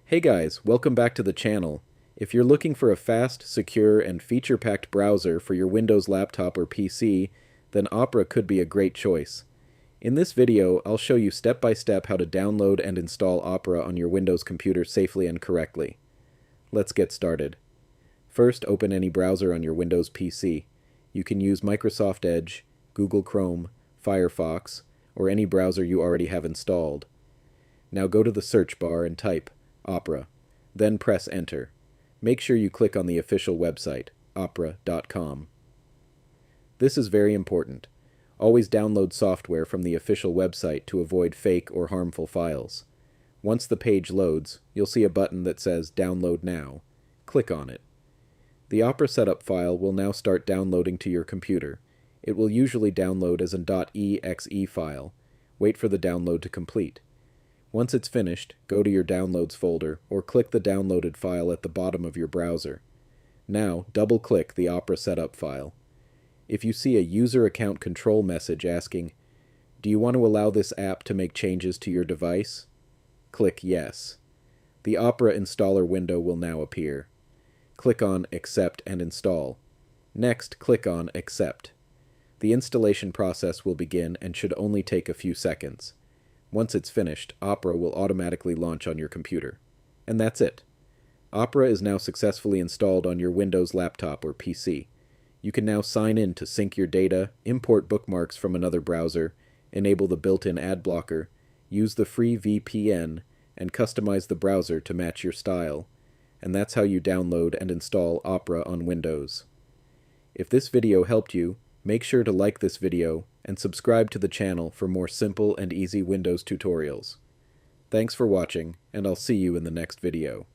Hey guys, welcome back to the channel. If you're looking for a fast, secure, and feature-packed browser for your Windows laptop or PC, then Opera could be a great choice. In this video, I'll show you step-by-step how to download and install Opera on your Windows computer safely and correctly. Let's get started. First, open any browser on your Windows PC. You can use Microsoft Edge, Google Chrome, Firefox, or any browser you already have installed. Now go to the search bar and type Opera. Then press Enter. Make sure you click on the official website, opera.com. This is very important. Always download software from the official website to avoid fake or harmful files. Once the page loads, you'll see a button that says Download Now. Click on it. The Opera setup file will now start downloading to your computer. It will usually download as an .exe file. Wait for the download to complete. Once it's finished, go to your Downloads folder or click the downloaded file at the bottom of your browser. Now, double-click the Opera setup file. If you see a user account control message asking, "Do you want to allow this app to make changes to your device?" click Yes. The Opera installer window will now appear. Click on Accept and Install. Next, click on Accept. The installation process will begin and should only take a few seconds. Once it's finished, Opera will automatically launch on your computer. And that's it. Opera is now successfully installed on your Windows laptop or PC. You can now sign in to sync your data, import bookmarks from another browser, enable the built-in ad blocker, use the free VPN, and customize the browser to match your style. And that's how you download and install Opera on Windows. If this video helped you, make sure to like this video and subscribe to the channel for more simple and easy Windows tutorials. Thanks for watching, and I'll see you in the next video.